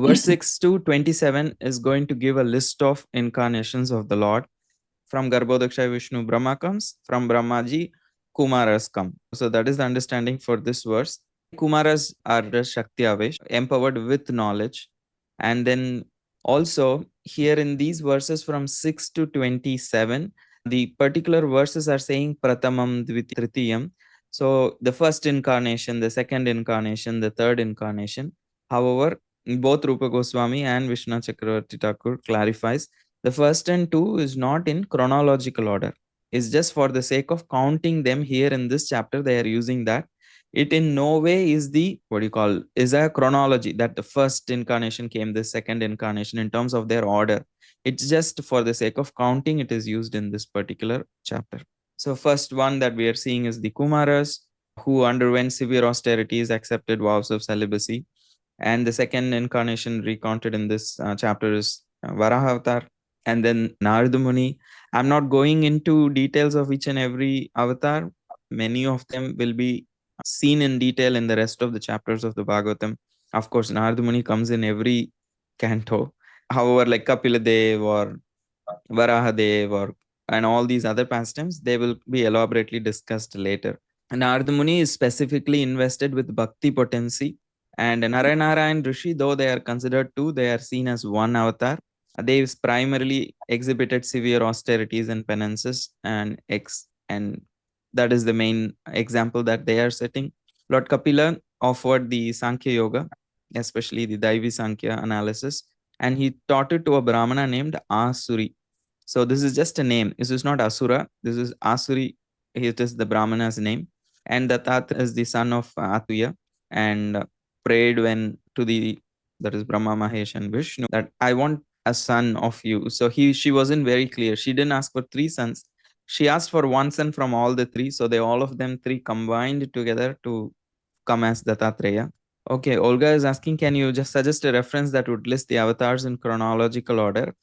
Verse 6 to 27 is going to give a list of incarnations of the Lord. From Garbhodaksha Vishnu, Brahma comes. From Brahmaji, Kumaras come. So that is the understanding for this verse. Kumaras are the Shakti Avesh, empowered with knowledge. And then also here in these verses from 6 to 27, the particular verses are saying Pratamam, Dviti, Tritiyam. So the first incarnation, the second incarnation, the third incarnation. However, both Rupa Goswami and Vishnu Chakravarti Thakur clarifies the first and two is not in chronological order. It's just for the sake of counting them here in this chapter, they are using that. It in no way is the, what do you call, is a chronology that the first incarnation came, the second incarnation in terms of their order. It's just for the sake of counting, it is used in this particular chapter. So first one that we are seeing is the Kumaras, who underwent severe austerities, accepted vows of celibacy. And the second incarnation recounted in this chapter is Varaha Avatar, and then Narada Muni. I'm not going into details of each and every avatar. Many of them will be seen in detail in the rest of the chapters of the Bhagavatam. Of course, Narada Muni comes in every canto. However, like Kapiladev or Varahadev or and all these other pastimes, they will be elaborately discussed later. Narada Muni is specifically invested with bhakti potency, and Narayana and Rishi, though they are considered two, they are seen as one avatar. They primarily exhibited severe austerities and penances, and that is the main example that they are setting. Lord Kapila offered the Sankhya Yoga, especially the Daivi Sankhya analysis, and he taught it to a Brahmana named Asuri. So this is just a name. This is not Asura. This is Asuri. It is the Brahmana's name. And Dattat is the son of Atuya, and prayed when to the, that is Brahma, Mahesh, and Vishnu, that I want a son of you. So she wasn't very clear. She didn't ask for three sons. She asked for one son from all the three. So they all of them three combined together to come as Dattatreya. Okay, Olga is asking, can you just suggest a reference that would list the avatars in chronological order?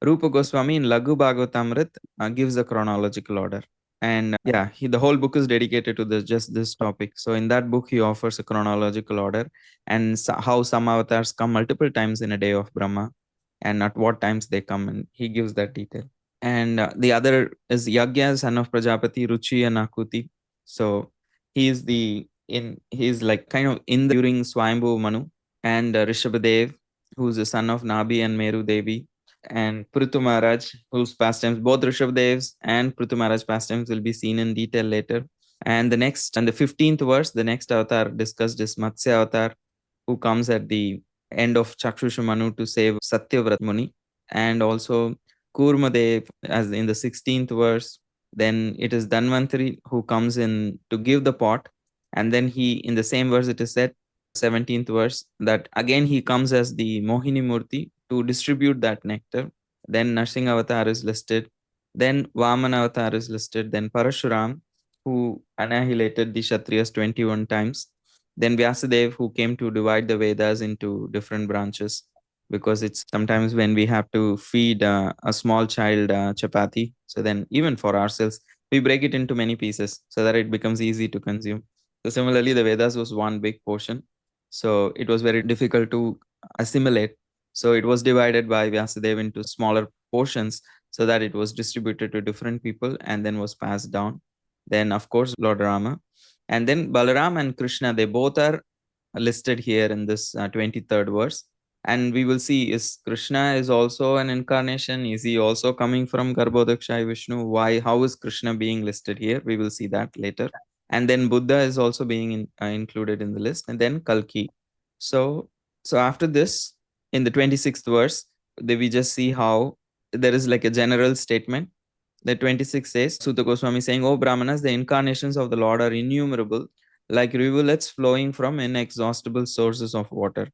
Rupa Goswami in Laghu Bhagavatamrit gives a chronological order. And yeah, the whole book is dedicated to just this topic. So in that book, he offers a chronological order and how some avatars come multiple times in a day of Brahma and at what times they come, and he gives that detail. And the other is Yagya, son of Prajapati, Ruchi and Akuti. So he's like kind of in during Swayambhu Manu, and Rishabhadev, who's the son of Nabi and Meru Devi, and Prithu Maharaj, whose pastimes, both Rishabdev's and Prithu Maharaj pastimes will be seen in detail later. And the 15th verse, the next avatar discussed is Matsya avatar, who comes at the end of Chakshusha Manu to save Satyavrat Muni. And also Kurmadev, as in the 16th verse. Then it is Dhanvantari who comes in to give the pot. And then in the same verse, it is said, 17th verse, that again he comes as the Mohini Murti to distribute that nectar. Then Narsingh Avatar is listed. Then Vaman Avatar is listed. Then Parashuram, who annihilated the Kshatriyas 21 times. Then Vyasadev, who came to divide the Vedas into different branches, because it's sometimes when we have to feed a small child chapati. So then even for ourselves, we break it into many pieces so that it becomes easy to consume. So similarly, the Vedas was one big portion. So it was very difficult to assimilate. So it was divided by Vyasadeva into smaller portions so that it was distributed to different people and then was passed down. Then, of course, Lord Rama. And then Balaram and Krishna, they both are listed here in this 23rd verse. And we will see, is Krishna is also an incarnation? Is he also coming from Garbhodaksha Vishnu? Why? How is Krishna being listed here? We will see that later. And then Buddha is also being included in the list. And then Kalki. So after this, in the 26th verse, we just see how there is like a general statement. The 26 says, Sutta Goswami saying, "O Brahmanas, the incarnations of the Lord are innumerable, like rivulets flowing from inexhaustible sources of water."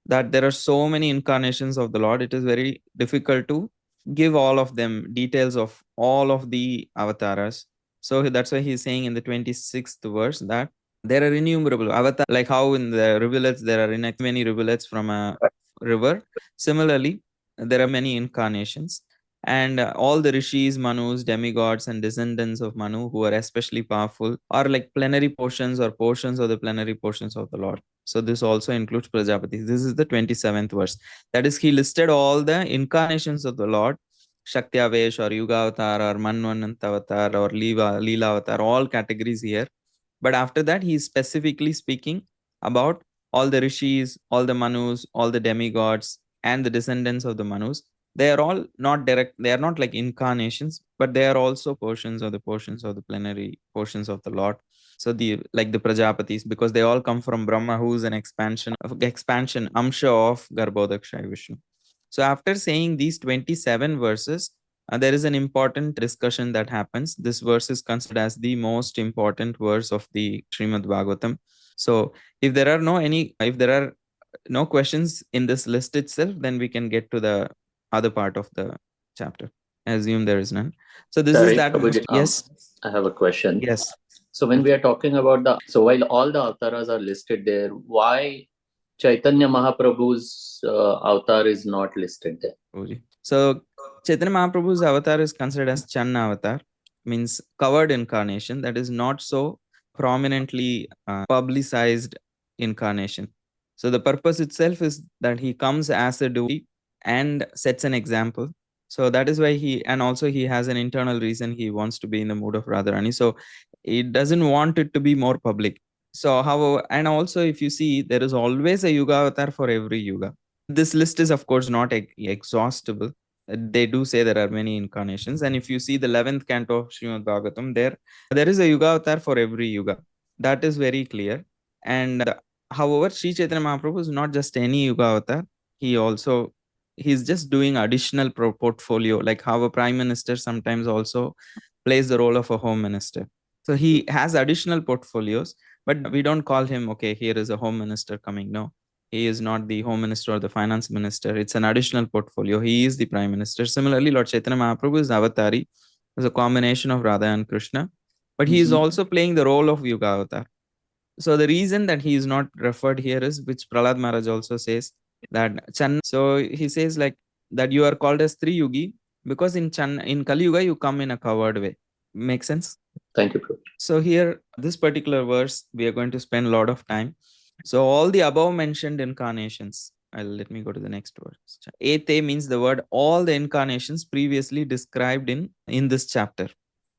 That there are so many incarnations of the Lord, it is very difficult to give all of them details of all of the avatars. So that's why he's saying in the 26th verse that there are innumerable avatars, like how in the rivulets there are many rivulets from a river. Similarly, there are many incarnations. And all the rishis, manus, demigods, and descendants of Manu who are especially powerful are like plenary portions or portions of the plenary portions of the Lord. So this also includes Prajapati. This is the 27th verse. That is, he listed all the incarnations of the Lord, Shaktyavesh or Yuga Avatar or Manvanant Avatar or Leela Avatar, all categories here. But after that, he is specifically speaking about all the rishis, all the manus, all the demigods, and the descendants of the manus. They are all not direct, they are not like incarnations, but they are also portions of the plenary portions of the Lord. So the like the Prajapatis, because they all come from Brahma, who is an expansion Amsha of Garbhodakshay Vishnu. So after saying these 27 verses, there is an important discussion that happens. This verse is considered as the most important verse of the Srimad Bhagavatam. So if there are no questions in this list itself, then we can get to the other part of the chapter. I assume there is none. So this is that. Yes. I have a question. Yes. So when we are talking about while all the avatars are listed there, why Chaitanya Mahaprabhu's avatar is not listed there? So Chaitanya Mahaprabhu's avatar is considered as Channa avatar, means covered incarnation, that is not so prominently publicized incarnation. So the purpose itself is that he comes as a devotee and sets an example. So that is why and also he has an internal reason, he wants to be in the mood of Radharani. So he doesn't want it to be more public. So however, and also if you see, there is always a Yuga avatar for every Yuga. This list is of course not exhaustible. They do say there are many incarnations, and if you see the 11th canto of Srimad Bhagavatam, there is a Yuga avatar for every Yuga. That is very clear. And however, Sri Chaitanya Mahaprabhu is not just any Yuga avatar. He's just doing additional portfolio, like how a prime minister sometimes also plays the role of a home minister. So he has additional portfolios, but we don't call him, okay, here is a home minister coming. No, he is not the home minister or the finance minister. It's an additional portfolio. He is the prime minister. Similarly, Lord Chaitanya Mahaprabhu is Avatari, is a combination of Radha and Krishna, but he is also playing the role of Yuga Avatar. So the reason that he is not referred here is, which Prahlad Maharaj also says, that Channa. So he says like that you are called as Tri Yugi because in Kali Yuga you come in a covered way. Make sense? Thank you, Prabhu. So here, this particular verse, we are going to spend a lot of time. So all the above mentioned incarnations, let me go to the next verse. Ete means the word all the incarnations previously described in this chapter.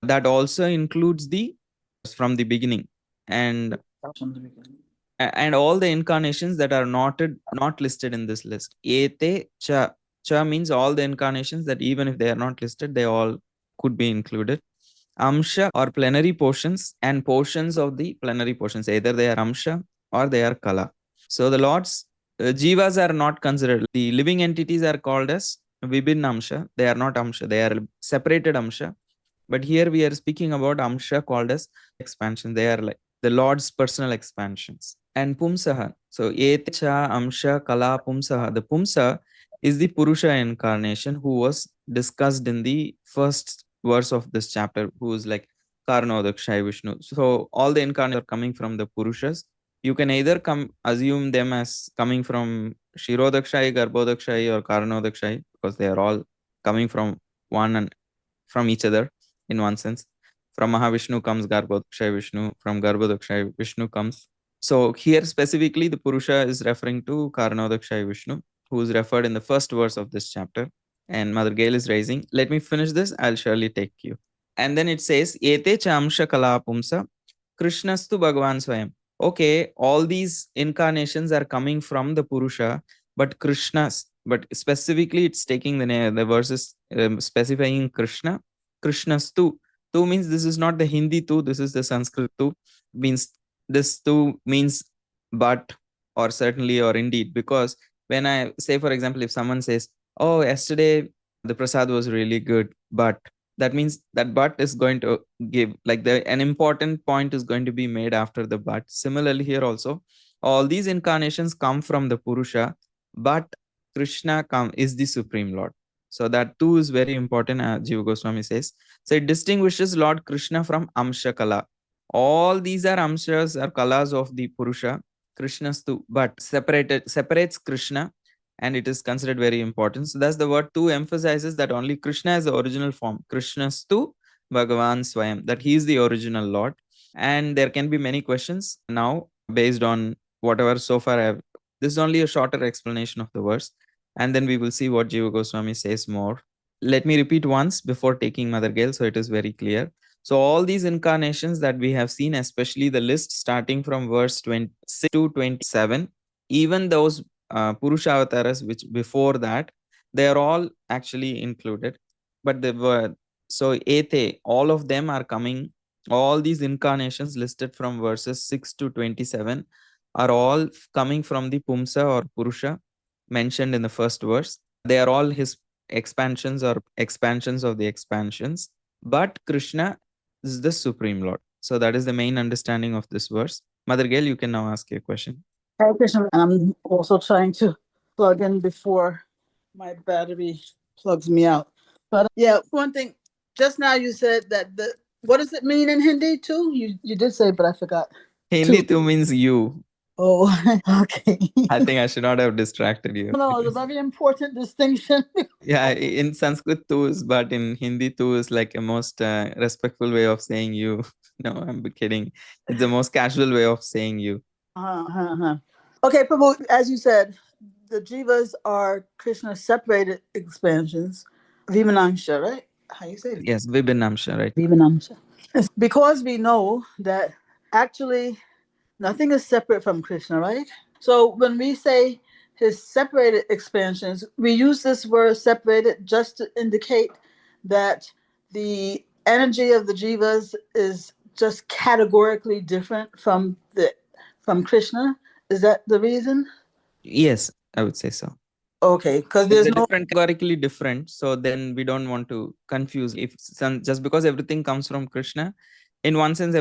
That also includes the from the beginning and all the incarnations that are not listed in this list. Ete cha. Cha means all the incarnations that even if they are not listed, they all could be included. Amsha or plenary portions and portions of the plenary portions. Either they are Amsha or they are Kala. So the Lord's Jivas are not considered. The living entities are called as Vibhin Amsha. They are not Amsha. They are separated Amsha. But here we are speaking about Amsha called as expansion. They are like the Lord's personal expansions. And Pumsaha. So Etecha Amsha Kala Pumsaha. The Pumsa is the Purusha incarnation who was discussed in the first verse of this chapter, who is like Karnodakshay Vishnu. So all the incarnations are coming from the Purushas. You can either assume them as coming from Shirodakshay, Garbhodakshay, or Karnodakshay, because they are all coming from one and from each other in one sense. From Mahavishnu comes Garbhodakshay Vishnu, from Garbhodakshay Vishnu comes. So here specifically the Purusha is referring to Karnodakshay Vishnu, who is referred in the first verse of this chapter. And Mother Gail is raising. Let me finish this. I'll surely take you. And then it says, Ete chamsha kala pumsa, Krishnastu Bhagavan Swayam. Okay, all these incarnations are coming from the Purusha, but but specifically it's taking the verses specifying Krishna. Krishnastu. Tu means this is not the Hindi tu, this is the Sanskrit tu. Means this tu means but or certainly or indeed, because when I say, for example, if someone says, oh, yesterday the prasad was really good, but that means that but is going to give like an important point is going to be made after the but. Similarly here also, all these incarnations come from the Purusha, but Krishna is the Supreme Lord. So that too is very important, Jiva Goswami says. So it distinguishes Lord Krishna from Amsha Kala. All these are Amshas or Kalas of the Purusha, Krishna's too, but separates Krishna, and it is considered very important. So that's the word tu emphasizes that only Krishna is the original form. Krishna's tu Bhagavan Swayam, that he is the original Lord. And there can be many questions now based on whatever so far this is only a shorter explanation of the verse, and then we will see what Jiva Goswami says more. Let me repeat once before taking Mother Gail, so it is very clear. So all these incarnations that we have seen, especially the list starting from verse 26 to 27, even those Purushavataras which before that, they are all actually included. But the word, so Ete, all of them are coming, all these incarnations listed from verses 6 to 27 are all coming from the Pumsa or Purusha mentioned in the first verse. They are all his expansions or expansions of the expansions. But Krishna is the Supreme Lord. So that is the main understanding of this verse. Mother Gail, you can now ask your question. Hare Krishna, and I'm also trying to plug in before my battery plugs me out. But yeah, one thing, just now you said that what does it mean in Hindi too? You did say, but I forgot. Hindi too means you. Oh, okay. I think I should not have distracted you. No, it's a very important distinction. Yeah, in Sanskrit too is, but in Hindi too is like a most respectful way of saying you. No, I'm kidding. It's the most casual way of saying you. Okay, Prabhu, as you said, the jivas are Krishna's separated expansions. Vimanansha, right? How you say it? Yes, Vibhinamsha, right? Vimanansha. Because we know that actually nothing is separate from Krishna, right? So when we say his separated expansions, we use this word separated just to indicate that the energy of the jivas is just categorically different from Krishna. Is that the reason? Yes, I would say so. Okay, because there's no different, categorically different. So then we don't want to confuse. If just because everything comes from Krishna, in one sense,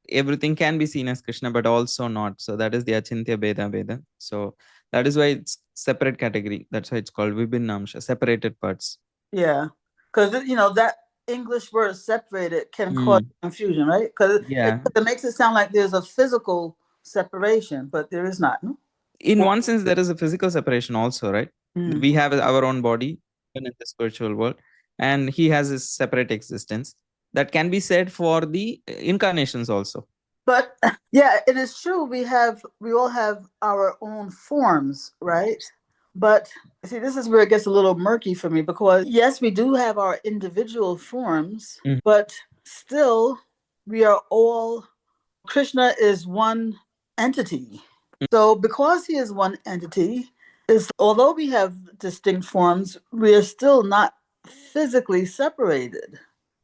everything can be seen as Krishna, but also not. So that is the Achintya Beda Veda. So that is why it's separate category. That's why it's called Vibhinnamsha, separated parts. Yeah, because that English word separated can cause confusion, right? Because it makes it sound like there's a physical separation, but there is not. No? In one sense, there is a physical separation also, right? We have our own body in the spiritual world, and he has a separate existence. That can be said for the incarnations also. But yeah, it is true. We all have our own forms, right? But see, this is where it gets a little murky for me, because yes, we do have our individual forms, but still we are all, Krishna is one entity. So because he is one entity, although we have distinct forms, we are still not physically separated.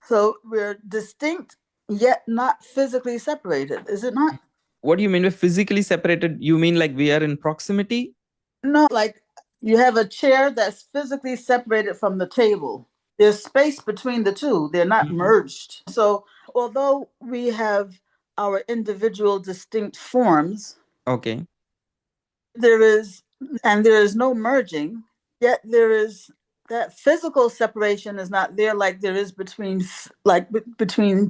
So we're distinct yet not physically separated, is it not? What do you mean by physically separated? You mean like we are in proximity? No, like you have a chair that's physically separated from the table. There's space between the two. They're not merged. So although we have our individual distinct forms, okay, there is no merging, yet there is that physical separation is not there, like there is between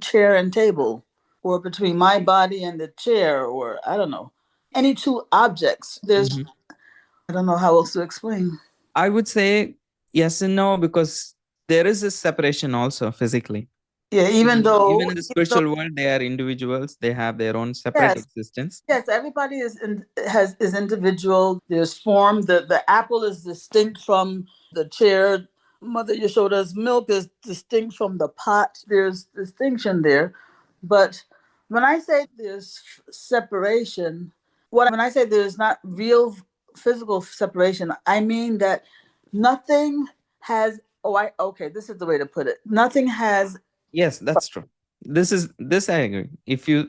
chair and table, or between my body and the chair, or I don't know, any two objects. There's I don't know how else to explain. I would say yes and no, because there is a separation also physically. Yeah, even though in the spiritual world they are individuals, they have their own separate existence. Yes, everybody is individual. There's form. The apple is distinct from the chair. Mother Yashoda's milk is distinct from the pot. There's distinction there. But when I say there's separation, when I say there's not real physical separation, I mean that nothing has. This is the way to put it. Nothing has. Yes, that's true. This I agree.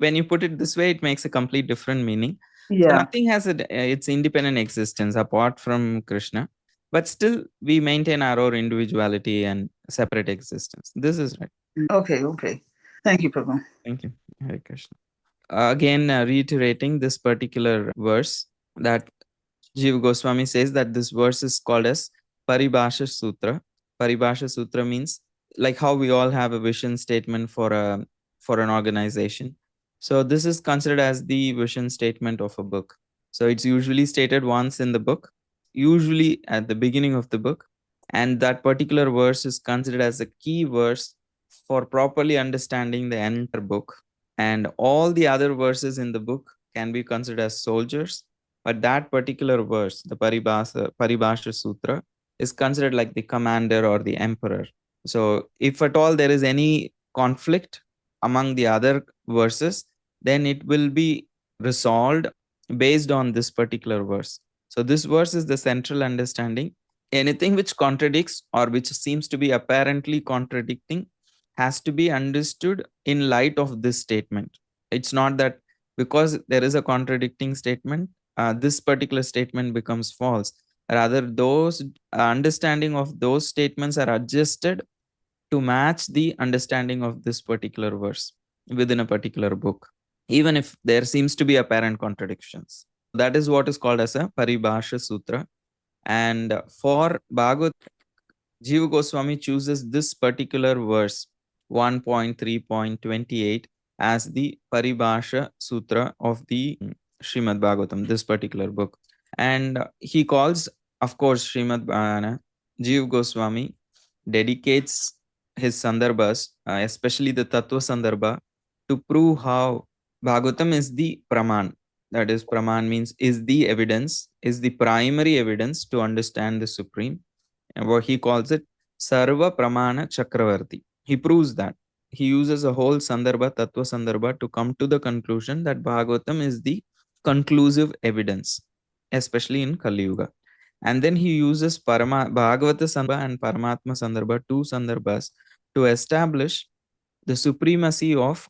When you put it this way, it makes a complete different meaning. Yeah. So nothing has its independent existence apart from Krishna, but still we maintain our own individuality and separate existence. This is right. Okay. Thank you, Prabhu. Thank you. Hare Krishna. Again, reiterating this particular verse, that Jiva Goswami says that this verse is called as Paribhasha Sutra. Paribhasha Sutra means like how we all have a vision statement for an organization. So this is considered as the vision statement of a book. So it's usually stated once in the book, usually at the beginning of the book, and that particular verse is considered as a key verse for properly understanding the entire book. And all the other verses in the book can be considered as soldiers, but that particular verse, the Paribhasha Sutra, is considered like the commander or the emperor. So if at all there is any conflict among the other verses, then it will be resolved based on this particular verse. So this verse is the central understanding. Anything which contradicts or which seems to be apparently contradicting has to be understood in light of this statement. It's not that because there is a contradicting statement, this particular statement becomes false. Rather, those understanding of those statements are adjusted to match the understanding of this particular verse within a particular book, even if there seems to be apparent contradictions. That is what is called as a Paribhasha Sutra. And for Bhagavad, Jiva Goswami chooses this particular verse, 1.3.28, as the Paribhasha Sutra of the Srimad Bhagavatam, this particular book. And he calls, of course, Jiva Goswami dedicates his sandarbhas, especially the Tattva Sandarbha, to prove how Bhagavatam is the Praman. That is, Praman means is the evidence, is the primary evidence to understand the Supreme. And what he calls it, Sarva Pramana Chakravarti. He proves that. He uses a whole Sandarbha, Tattva Sandarbha, to come to the conclusion that Bhagavatam is the conclusive evidence, especially in Kali Yuga. And then he uses Bhagavata Sandarbha and Paramatma Sandarbha, two Sandarbhas, to establish the supremacy of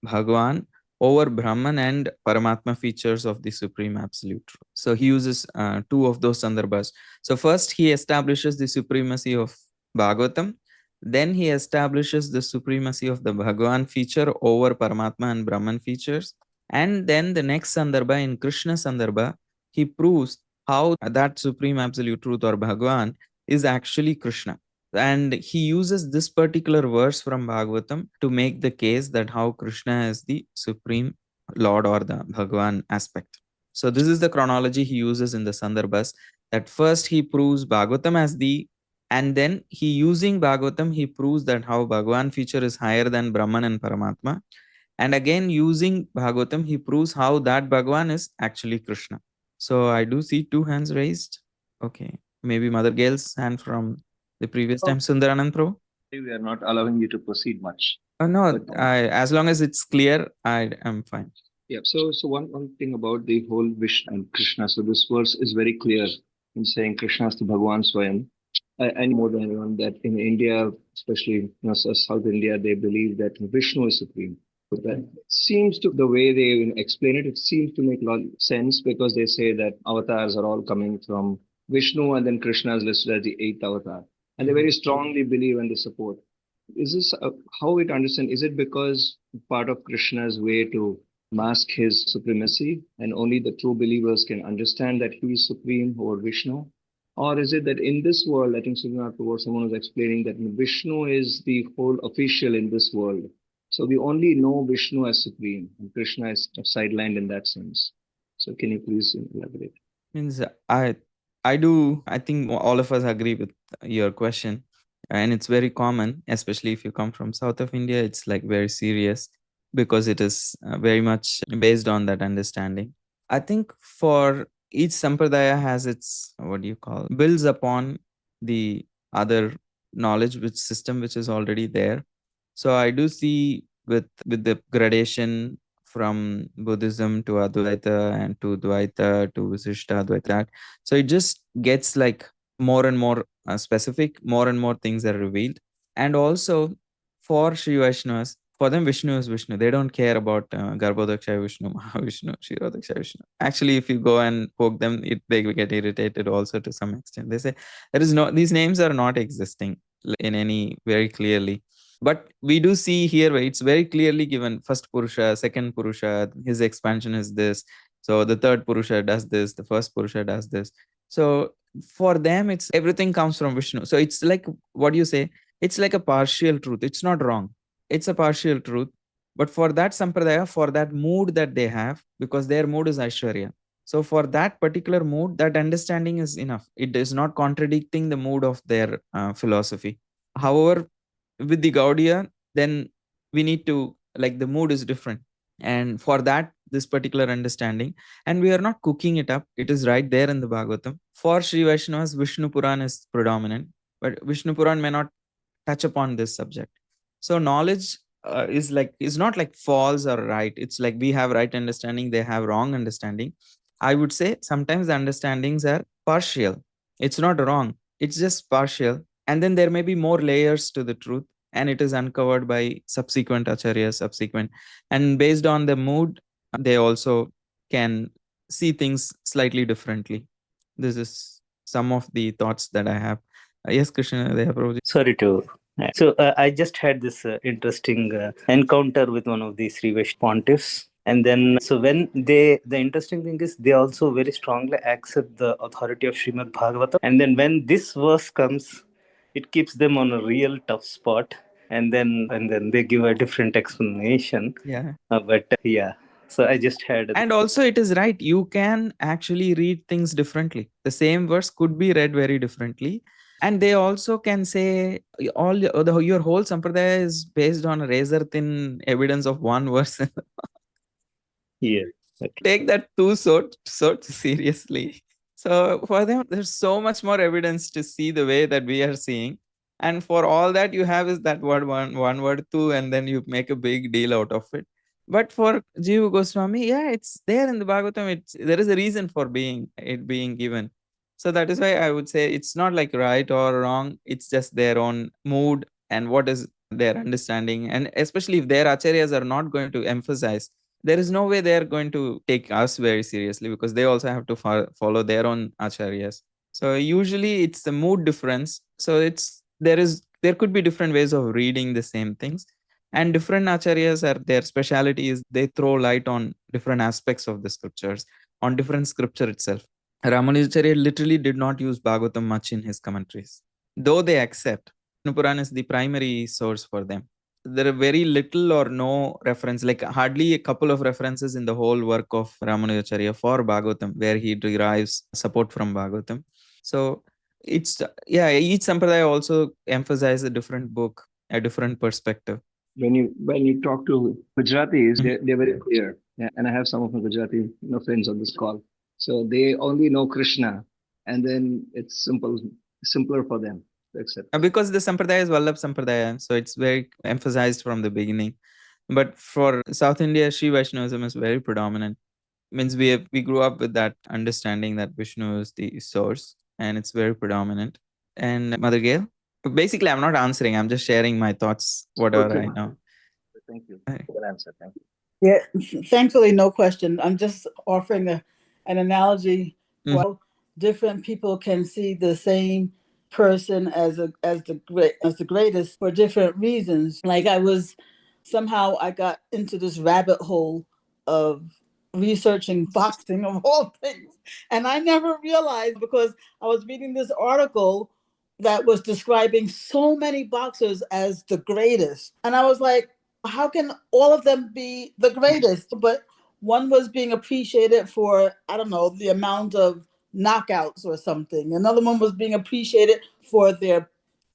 Bhagavan over Brahman and Paramatma features of the Supreme Absolute Truth. So he uses two of those Sandarbhas. So first he establishes the supremacy of Bhagavatam, then he establishes the supremacy of the Bhagavan feature over Paramatma and Brahman features. And then the next Sandarbha, in Krishna Sandarbha, he proves how that Supreme Absolute Truth or Bhagavan is actually Krishna. And he uses this particular verse from Bhagavatam to make the case that how Krishna is the Supreme Lord or the Bhagavan aspect. So this is the chronology he uses in the Sandarbhas, that first he proves Bhagavatam as the, and then he using Bhagavatam, he proves that how Bhagavan feature is higher than Brahman and Paramatma. And again, using Bhagavatam, he proves how that Bhagavan is actually Krishna. So I do see two hands raised. Okay. Maybe Mother Gail's hand from the previous time. Sundaranand Prabhu? We are not allowing you to proceed much. No, But- as long as it's clear, I am fine. Yeah. So one thing about the whole Vishnu and Krishna. So this verse is very clear in saying Krishna is the Bhagavan Swayam. I know more than anyone that in India, especially South India, they believe that Vishnu is supreme. But that seems to, the way they explain it, it seems to make a lot of sense, because they say that avatars are all coming from Vishnu, and then Krishna is listed as the 8th avatar. And they very strongly believe and they support. Is this how we understand? Is it because part of Krishna's way to mask his supremacy, and only the true believers can understand that he is supreme over Vishnu? Or is it that in this world, I think someone was explaining that Vishnu is the whole official in this world. So we only know Vishnu as supreme, and Krishna is sidelined in that sense. So can you please elaborate? Means I think all of us agree with your question. And it's very common, especially if you come from south of India. It's like very serious because it is very much based on that understanding. I think for each sampradaya has its, builds upon the other knowledge which system which is already there. So I do see with the gradation from Buddhism to Advaita and to Dvaita to Visishta Advaita. So it just gets like more and more specific, more and more things are revealed. And also for Sri Vaishnavas, for them Vishnu is Vishnu. They don't care about Garbhodakshaya Vishnu, Mahavishnu, Kshirodakshaya Vishnu. Actually, if you go and poke them, they get irritated also to some extent. They say these names are not existing in any very clearly. But we do see here where it's very clearly given, first Purusha, second Purusha, his expansion is this. So the third Purusha does this, the first Purusha does this. So for them, it's everything comes from Vishnu. So it's like, what do you say? It's like a partial truth. It's not wrong. It's a partial truth. But for that sampradaya, for that mood that they have, because their mood is Aishwarya. So for that particular mood, that understanding is enough. It is not contradicting the mood of their philosophy. However, with the Gaudiya, then we need to, like, the mood is different. And for that, this particular understanding, and we are not cooking it up. It is right there in the Bhagavatam. For Sri Vaishnavas, Vishnu Puran is predominant, but Vishnu Puran may not touch upon this subject. So knowledge is not like false or right. It's like we have right understanding, they have wrong understanding. I would say sometimes the understandings are partial. It's not wrong, it's just partial, and then there may be more layers to the truth, and it is uncovered by subsequent acharyas, subsequent, and based on the mood, they also can see things slightly differently. This is some of the thoughts that I have. Yes, Krishna, they have. Sorry to. So I just had this interesting encounter with one of the Sri Vaishnava pontiffs. And then, so when the interesting thing is, they also very strongly accept the authority of Srimad Bhagavatam. And then when this verse comes, it keeps them on a real tough spot. And then they give a different explanation. Yeah. But yeah, so I just had. And also it is right. You can actually read things differently. The same verse could be read very differently. And they also can say your whole sampradaya is based on a razor thin evidence of one verse. Yeah. Okay. Take that too so seriously. So for them, there's so much more evidence to see the way that we are seeing. And for all that you have is that word one word two, and then you make a big deal out of it. But for Jiva Goswami, yeah, it's there in the Bhagavatam. There is a reason for it being given. So that is why I would say it's not like right or wrong. It's just their own mood and what is their understanding. And especially if their acharyas are not going to emphasize, there is no way they are going to take us very seriously, because they also have to follow their own acharyas. So usually it's the mood difference. So there could be different ways of reading the same things, and different acharyas their speciality is they throw light on different aspects of the scriptures, on different scripture itself. Ramanujacharya literally did not use Bhagavatam much in his commentaries, though they accept Vishnu Puran is the primary source for them. There are very little or no reference, like hardly a couple of references in the whole work of Ramanujacharya for Bhagavatam, where he derives support from Bhagavatam. So each sampradaya also emphasizes a different book, a different perspective. When you talk to Gujaratis, they're very clear. Yeah, and I have some of my Gujarati friends on this call. So they only know Krishna, and then it's simpler for them to accept. Because the sampradaya is Vallabh sampradaya, so it's very emphasized from the beginning. But for South India, Sri Vaishnavism is very predominant. Means we grew up with that understanding that Vishnu is the source, and it's very predominant. And Mother Gail, basically, I'm not answering. I'm just sharing my thoughts, whatever I know. Thank you. Good answer. Thank you. Yeah, thankfully, no question. I'm just offering an analogy. How different people can see the same person as the greatest for different reasons. Like I got into this rabbit hole of researching boxing of all things, and I never realized, because I was reading this article that was describing so many boxers as the greatest, and I was like, how can all of them be the greatest? But one was being appreciated for, I don't know, the amount of knockouts or something. Another one was being appreciated for their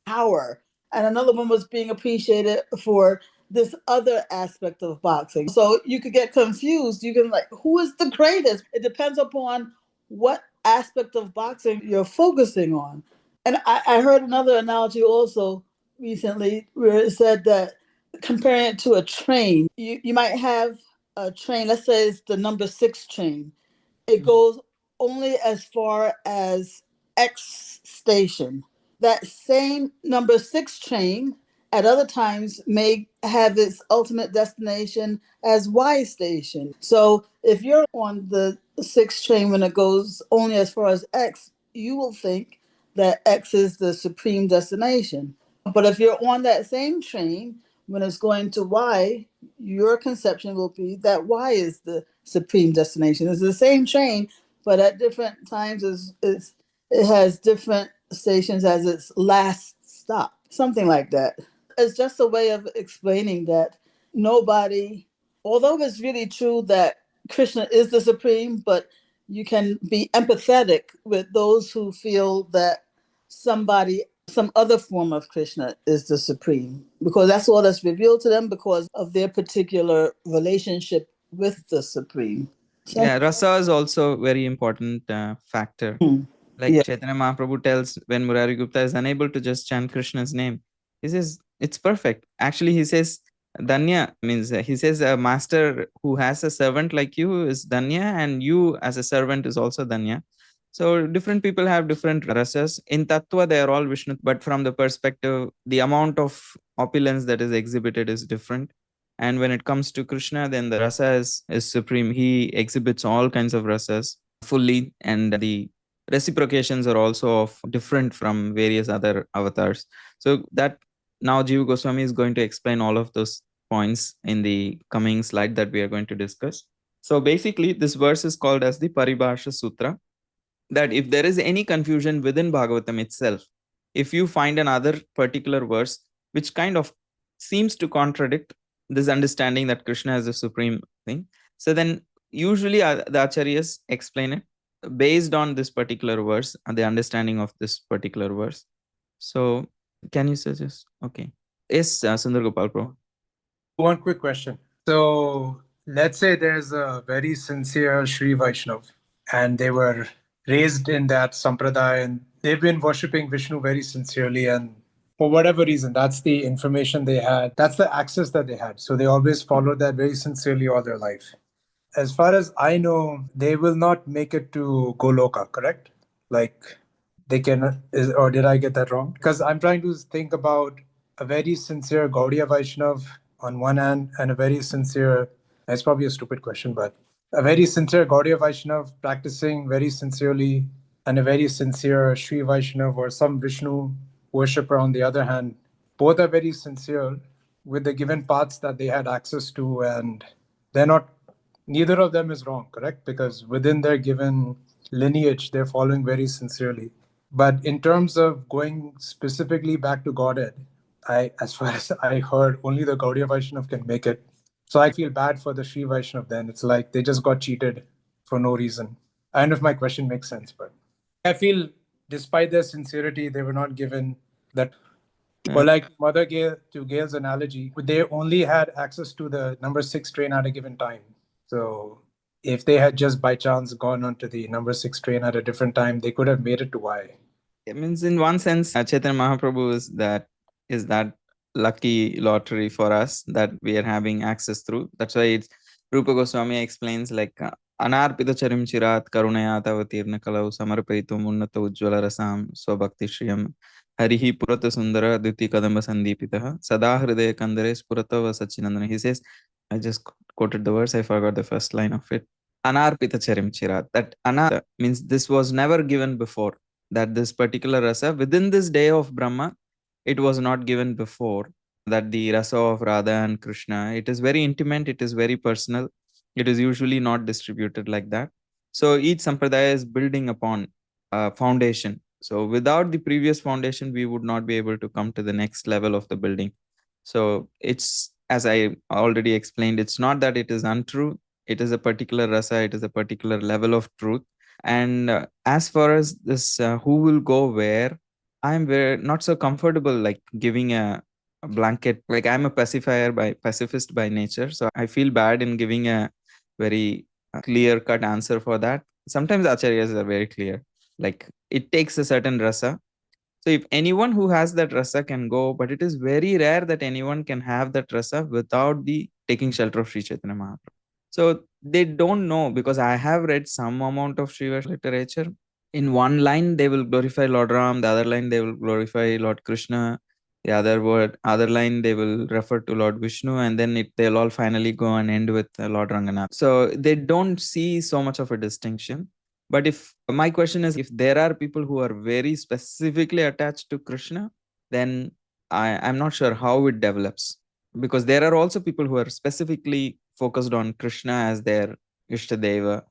power. And another one was being appreciated for this other aspect of boxing. So you could get confused. You can who is the greatest? It depends upon what aspect of boxing you're focusing on. And I heard another analogy also recently where it said that, comparing it to a train, you might have a train, let's say it's the number 6 train. It goes only as far as X station. That same number 6 train at other times may have its ultimate destination as Y station. So if you're on the 6 train when it goes only as far as X, you will think that X is the supreme destination. But if you're on that same train when it's going to Y, your conception will be that Y is the supreme destination. It's the same train, but at different times it has different stations as its last stop, something like that. It's just a way of explaining that nobody, although it's really true that Krishna is the supreme, but you can be empathetic with those who feel that some other form of Krishna is the supreme, because that's all that's revealed to them because of their particular relationship with the Supreme. So Yeah, rasa is also very important factor. Like yeah. Chaitanya Mahaprabhu tells when Murari Gupta is unable to just chant Krishna's name, he says, it's perfect. Actually, he says, Danya means, he says, a master who has a servant like you is Danya, and you as a servant is also Danya. So different people have different rasas. In Tattva, they are all Vishnu, but from the perspective, the amount of opulence that is exhibited is different. And when it comes to Krishna, then the rasa is supreme. He exhibits all kinds of rasas fully, and the reciprocations are also of different from various other avatars. So that now Jiva Goswami is going to explain all of those points in the coming slide that we are going to discuss. So basically, this verse is called as the Paribhasha Sutra, that if there is any confusion within Bhagavatam itself, if you find another particular verse which kind of seems to contradict this understanding that Krishna is the supreme thing, so then usually the acharyas explain it based on this particular verse and the understanding of this particular verse. So can you suggest? Okay. Yes, Sundar Gopal Prabhu. One quick question. So let's say there's a very sincere Sri Vaishnav and they were raised in that sampradaya and they've been worshipping Vishnu very sincerely, and for whatever reason, that's the information they had, that's the access that they had. So they always followed that very sincerely all their life. As far as I know, they will not make it to Goloka, correct? Like they can, or did I get that wrong? Because I'm trying to think about a very sincere Gaudiya Vaishnav on one hand and a very sincere, it's probably a stupid question, but a very sincere Gaudiya Vaishnav practicing very sincerely, and a very sincere Sri Vaishnav or some Vishnu worshipper on the other hand, both are very sincere with the given paths that they had access to, and they're not, neither of them is wrong, correct? Because within their given lineage, they're following very sincerely. But in terms of going specifically back to Godhead, as far as I heard, only the Gaudiya Vaishnav can make it. So I feel bad for the Sri Vaishnav then. It's like they just got cheated for no reason. I don't know if my question makes sense, but I feel despite their sincerity, they were not given that. Or like Mother Gail, to Gail's analogy, they only had access to the number 6 train at a given time. So if they had just by chance gone onto the number 6 train at a different time, they could have made it to Y. It means in one sense, Chaitanya Mahaprabhu is that lucky lottery for us that we are having access through. That's why it's Rupa Goswami explains like Anarpita Charim Chirat Karunaya Tavatirna Kalau Samarpaitum Unnata Ujjvala Rasam Swabhakti Shriyam Harihi Purata Sundara Diti Kadamba Sandipitaha Sada Hridaya Kandare Spuratava Sachinandana. He says, I just quoted the verse, I forgot the first line of it. Anarpita Charim Chirat. That Anarpita means this was never given before. That this particular rasa within this day of Brahma, it was not given before. That the rasa of Radha and Krishna, it is very intimate, it is very personal, it is usually not distributed like that. So each sampradaya is building upon a foundation. So without the previous foundation, we would not be able to come to the next level of the building. So it's, as I already explained, it's not that it is untrue, it is a particular rasa, it is a particular level of truth. And as far as this who will go where, I'm very not so comfortable like giving a blanket. Like I'm a pacifist by nature, so I feel bad in giving a very clear cut answer for that. Sometimes acharyas are very clear. Like it takes a certain rasa. So if anyone who has that rasa can go, but it is very rare that anyone can have that rasa without the taking shelter of Sri Chaitanya Mahaprabhu. So they don't know, because I have read some amount of Shiva literature. In one line, they will glorify Lord Ram. The other line, they will glorify Lord Krishna. The other line, they will refer to Lord Vishnu, and then they'll all finally go and end with Lord Ranganath. So they don't see so much of a distinction. But if my question is, if there are people who are very specifically attached to Krishna, then I'm not sure how it develops, because there are also people who are specifically focused on Krishna as their Ishtadeva,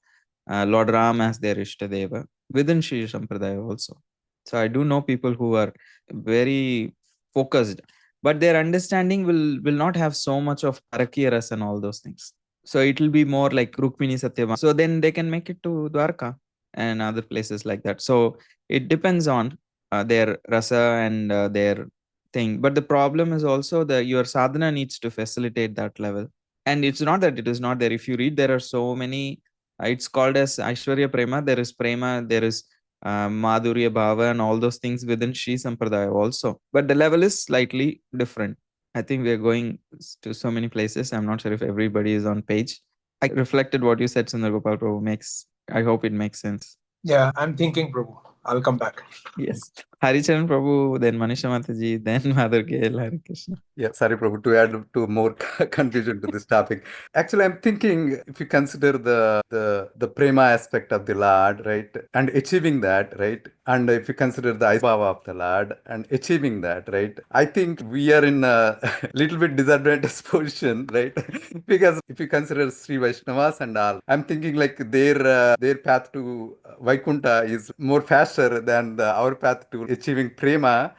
Lord Ram as their Ishtadeva within Shri Sampradaya also. So I do know people who are very focused, but their understanding will not have so much of Parakiya Rasa and all those things. So it will be more like Rukmini Satyabhama. So then they can make it to Dwarka and other places like that. So it depends on their rasa and their thing. But the problem is also that your sadhana needs to facilitate that level. And it's not that it is not there. If you read, there are so many, it's called as Aishwarya Prema. There is Prema, there is Madhurya Bhava and all those things within Sri Sampradaya also. But the level is slightly different. I think we are going to so many places. I'm not sure if everybody is on page. I reflected what you said, Sundar Gopal Prabhu. I hope it makes sense. Yeah, I'm thinking, Prabhu. I'll come back. Yes. Haricharan Prabhu, then Manisha Mataji, then Mother Gail, Hare Krishna. Yeah, sorry, Prabhu, to add to more confusion to this topic. Actually, I'm thinking if you consider the prema aspect of the Lord, right, and achieving that, right, and if you consider the Bhava of the Lord and achieving that, right, I think we are in a little bit disadvantaged position, right, because if you consider Sri Vaishnavas and all, I'm thinking like their path to Vaikuntha is more faster than our path to achieving prema.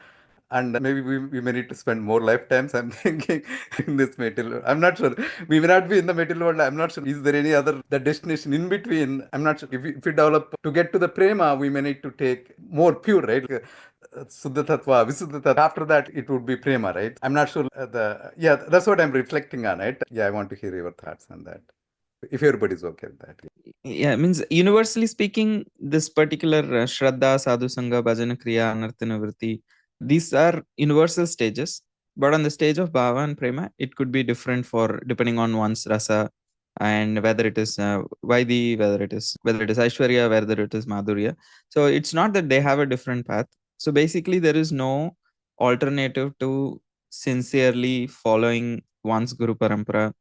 And maybe we may need to spend more lifetimes, I'm thinking, in this material. I'm not sure. We may not be in the material world. I'm not sure. Is there any other the destination in between? I'm not sure. If we develop to get to the prema, we may need to take more pure, right? Suddha Tattva, Visuddha Tattva. After that, it would be prema, right? I'm not sure. That's what I'm reflecting on it. Yeah, I want to hear your thoughts on that. If everybody's okay with that. Yeah, means universally speaking, this particular Shraddha, Sadhu Sangha, Bhajana Kriya, Anarthana Vritti, these are universal stages. But on the stage of Bhava and Prema, it could be different for depending on one's rasa and whether it is Vaidhi, whether it is Aishwarya, whether it is Madhurya. So it's not that they have a different path. So basically, there is no alternative to sincerely following one's Guru Parampara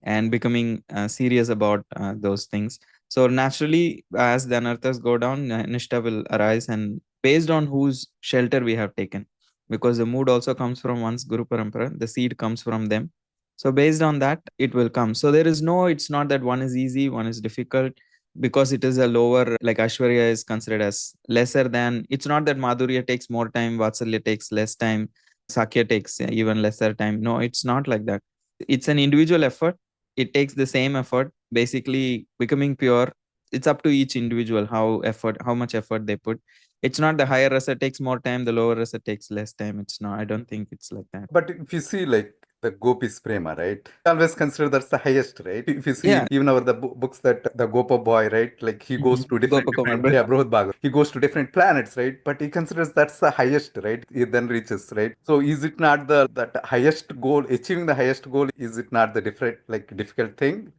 and becoming serious about those things. So naturally, as the anarthas go down, Nishta will arise, and based on whose shelter we have taken, because the mood also comes from one's Guru Parampara, the seed comes from them. So based on that, it will come. So it's not that one is easy, one is difficult, because it is a lower, like Ashwarya is considered as lesser than, it's not that Madhurya takes more time, Vatsalya takes less time, Sakya takes even lesser time. No, it's not like that. It's an individual effort. It takes the same effort. Basically, becoming pure, it's up to each individual how much effort they put. It's not the higher rasa takes more time, the lower rasa takes less time. It's not. I don't think it's like that. But if you see like the Gopis Prema, right? Always consider that's the highest, right? If you see even over the books that the Gopa boy, right? Like he goes to different Brihad Bhagavatam. He goes to different planets, right? But he considers that's the highest, right? He then reaches, right? So is it not that highest goal, achieving the highest goal, is it not the difficult thing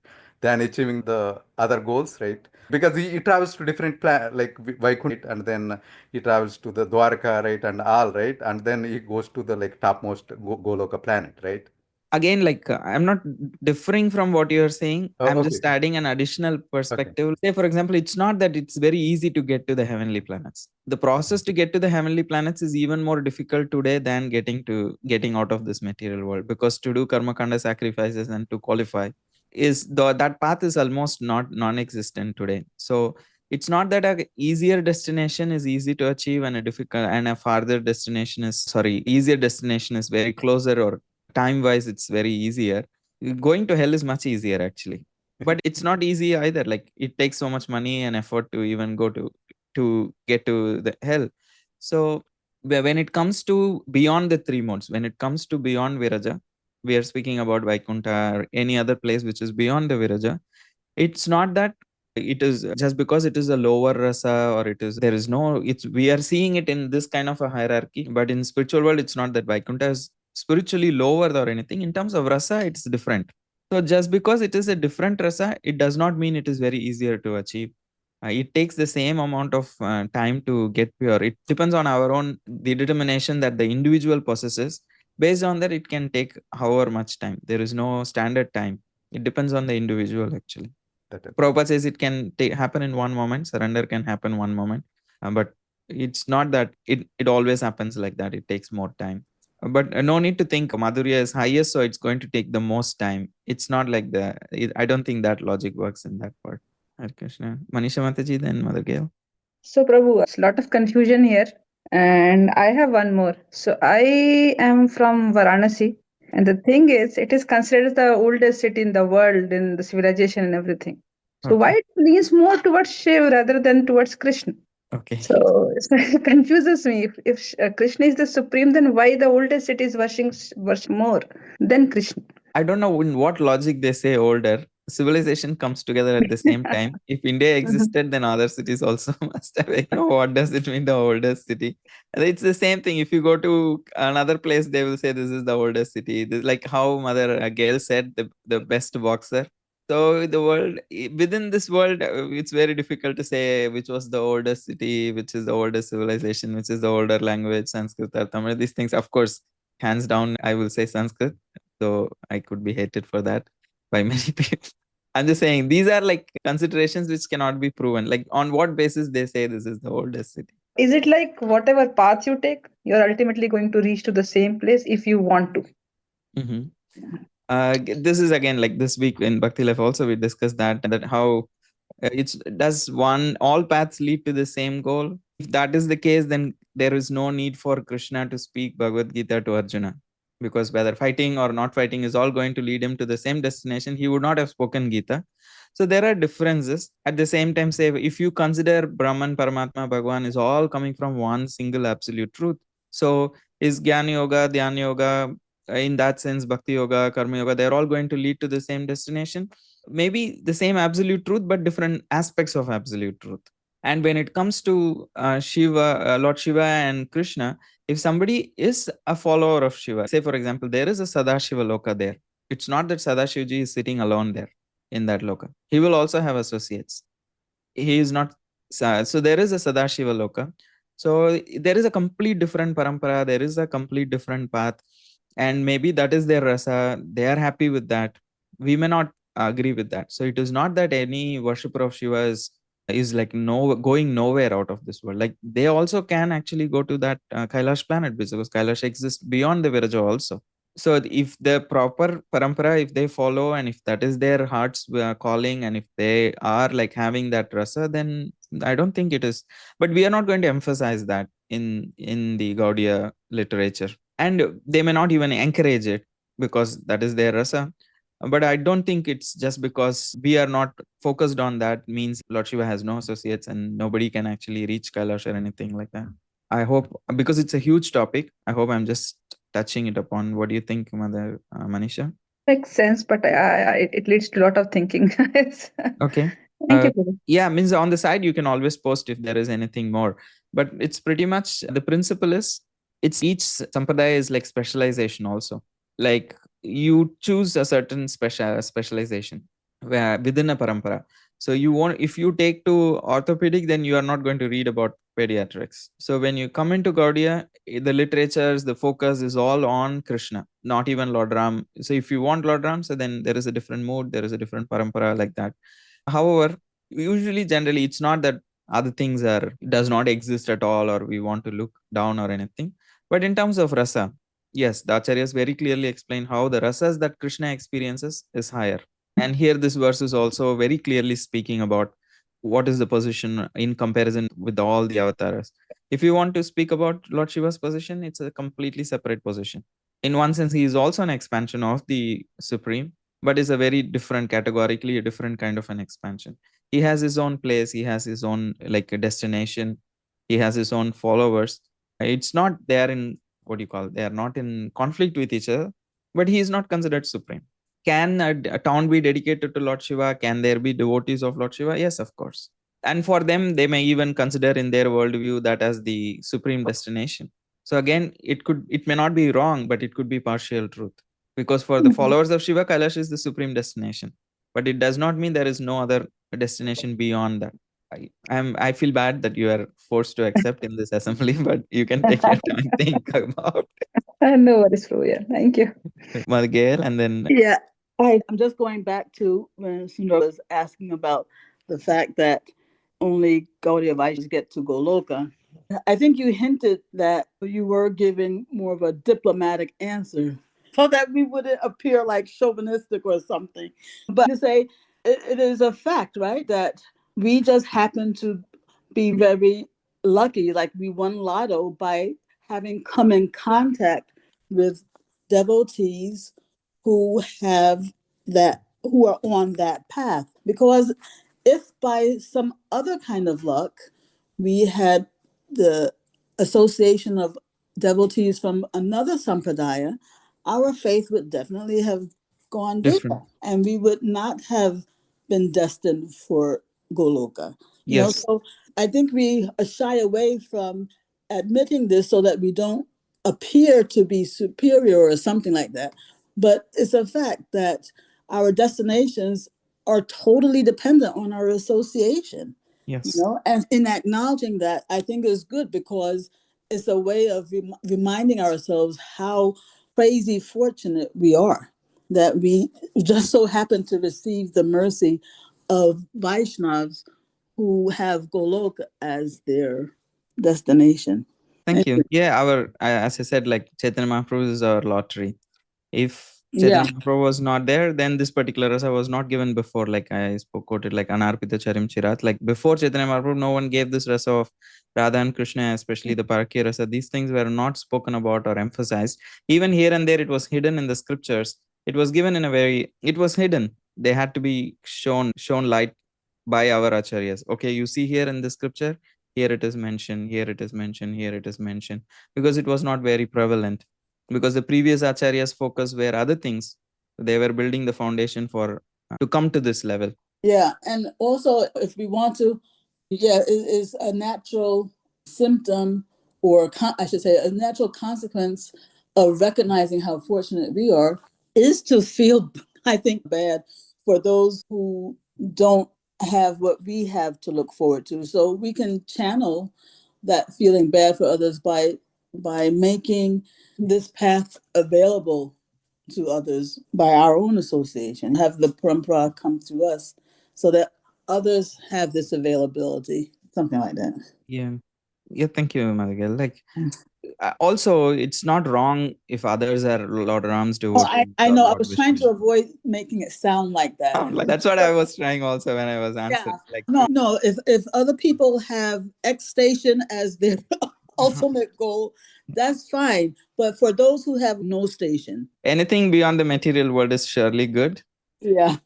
than achieving the other goals, right? Because he travels to different like Vaikuntha, and then he travels to the Dwarka, right, and all, right, and then he goes to the like topmost Goloka planet, right? Again, like I'm not differing from what you're saying. I'm just adding an additional perspective. Say, for example, it's not that it's very easy to get to the heavenly planets. The process to get to the heavenly planets is even more difficult today than getting out of this material world, because to do karma kanda sacrifices and to qualify that path is almost non-existent today. So it's not that a easier destination is easy to achieve and a farther destination is easier destination is very closer, or time wise it's very easier. Going to hell is much easier actually, but it's not easy either. Like it takes so much money and effort to even go to get to the hell. So when it comes to beyond the three modes, when it comes to beyond Viraja, we are speaking about Vaikuntha or any other place which is beyond the Viraja, it's not that it is just because it is a lower rasa, or we are seeing it in this kind of a hierarchy. But in spiritual world, it's not that Vaikuntha is spiritually lower or anything. In terms of rasa, it's different. So just because it is a different rasa, it does not mean it is very easier to achieve. It takes the same amount of time to get pure. It depends on the determination that the individual possesses. Based on that, it can take however much time. There is no standard time. It depends on the individual actually. Prabhupada says it can happen in one moment, surrender can happen one moment, but it's not that it always happens like that. It takes more time. But no need to think Madhurya is highest, so it's going to take the most time. It's not like that. I don't think that logic works in that part. Hare Krishna. Manisha Mataji, then Mother Gail. So Prabhu, a lot of confusion here. And I have one more. So I am from Varanasi. And the thing is, it is considered the oldest city in the world in the civilization and everything. So why it leans more towards Shiv rather than towards Krishna? Okay. So it confuses me. If Krishna is the supreme, then why the oldest city is worship more than Krishna? I don't know in what logic they say older. Civilization comes together at the same time. If India existed, then other cities also must have. What does it mean, the oldest city? And it's the same thing. If you go to another place, they will say this is the oldest city. Like how Mother Gail said, the best boxer. So the world, within this world, it's very difficult to say which was the oldest city, which is the oldest civilization, which is the older language, Sanskrit or Tamil. These things, of course, hands down, I will say Sanskrit. So I could be hated for that by many people. I'm just saying these are like considerations which cannot be proven. Like on what basis they say this is the oldest city? Is it like whatever path you take, you're ultimately going to reach to the same place if you want to? This is again like this week in Bhakti Life also we discussed that how it's does one all paths lead to the same goal. If that is the case, then there is no need for Krishna to speak Bhagavad Gita to Arjuna, because whether fighting or not fighting is all going to lead him to the same destination. He would not have spoken Gita. So there are differences. At the same time, say if you consider Brahman, Paramatma, Bhagavan is all coming from one single absolute truth. So is Jnana Yoga, Dhyana Yoga, in that sense, Bhakti Yoga, Karma Yoga, they're all going to lead to the same destination. Maybe the same absolute truth, but different aspects of absolute truth. And when it comes to Shiva, Lord Shiva and Krishna, if somebody is a follower of Shiva, say for example, there is a Sadashiva Loka there. It's not that Sadashivji is sitting alone there in that Loka. He will also have associates. He is not, so there is a Sadashiva Loka. So there is a complete different parampara, there is a complete different path. And maybe that is their rasa. They are happy with that. We may not agree with that. So it is not that any worshipper of Shiva is like going nowhere out of this world. Like they also can actually go to that Kailash planet, because Kailash exists beyond the Viraja also. So if the proper parampara, if they follow, and if that is their heart's calling, and if they are like having that rasa, then I don't think it is. But we are not going to emphasize that in the Gaudiya literature, and they may not even encourage it because that is their rasa. But I don't think it's just because we are not focused on that means Lord Shiva has no associates and nobody can actually reach Kailash or anything like that. I hope, because it's a huge topic, I hope I'm just touching it upon. What do you think, Mother Manisha? Makes sense, but it leads to a lot of thinking. Okay. Thank you, Prabhu. Yeah, means on the side you can always post if there is anything more. But it's pretty much the principle is it's each sampradaya is like specialization also. Like you choose a certain specialization within a parampara. So you want, if you take to orthopedic, then you are not going to read about pediatrics. So when you come into Gaudiya, the literatures, the focus is all on Krishna, not even Lord Ram. So if you want Lord Ram, so then there is a different mood, there is a different parampara like that. However, usually generally it's not that other things does not exist at all or we want to look down or anything. But in terms of rasa, yes, the acharyas very clearly explain how the rasas that Krishna experiences is higher. And here this verse is also very clearly speaking about what is the position in comparison with all the avatars. If you want to speak about Lord Shiva's position, it's a completely separate position. In one sense, he is also an expansion of the Supreme, but is a very different, categorically a different kind of an expansion. He has his own place, he has his own like a destination, he has his own followers. It's not they are in what do you call, they are not in conflict with each other, but he is not considered supreme. Can a town be dedicated to Lord Shiva? Can there be devotees of Lord Shiva? Yes, of course. And for them, they may even consider in their worldview that as the supreme destination. So again, it may not be wrong, but it could be partial truth. Because for the followers of Shiva, Kailash is the supreme destination. But it does not mean there is no other destination beyond that. I feel bad that you are forced to accept in this assembly, but you can take your time, think about it. No worries, Prabhu. Yeah, thank you. Mother Gail, and then Yeah, I'm just going back to when Sundar was asking about the fact that only Gaudiya Vaishnavas get to Goloka. I think you hinted that you were giving more of a diplomatic answer so that we wouldn't appear like chauvinistic or something. But to say it is a fact, right, that we just happen to be very lucky, like we won lotto by having come in contact with devotees who are on that path. Because if by some other kind of luck we had the association of devotees from another sampradaya, our faith would definitely have gone Different. different, and we would not have been destined for Goloka. Yes. So I think we shy away from admitting this so that we don't appear to be superior or something like that. But it's a fact that our destinations are totally dependent on our association. Yes. And in acknowledging that, I think is good, because it's a way of reminding ourselves how crazy fortunate we are that we just so happen to receive the mercy of Vaishnavas who have Golok as their destination. Thank you. Yeah, as I said, like Chaitanya Mahaprabhu is our lottery. If Yeah. Chaitanya Mahaprabhu was not there, then this particular rasa was not given before. Like I quoted, like Anarpita Charim Chirat. Like before Chaitanya Mahaprabhu, no one gave this rasa of Radha and Krishna, especially the Parakya rasa. These things were not spoken about or emphasized. Even here and there, it was hidden in the scriptures. It was given in a very, it was hidden. They had to be shown light by our acharyas. Okay, you see here in the scripture, here it is mentioned, here it is mentioned, here it is mentioned, because it was not very prevalent, because the previous acharyas focus were other things. They were building the foundation for to come to this level. Yeah, and also if we want to, it is a natural symptom, or I should say a natural consequence of recognizing how fortunate we are, is to feel, I think, bad for those who don't have what we have to look forward to. So we can channel that feeling bad for others by making this path available to others by our own association, have the parampara come to us so that others have this availability, something like that. Yeah, thank you, Madhugel. Like also, it's not wrong if others are Lord Ram's devotees. I know. I Lord was trying Vishnu. to avoid making it sound like that. That's what I was trying also when I was answering. Like No. If other people have X station as their ultimate goal, that's fine. But for those who have no station, anything beyond the material world is surely good. Yeah.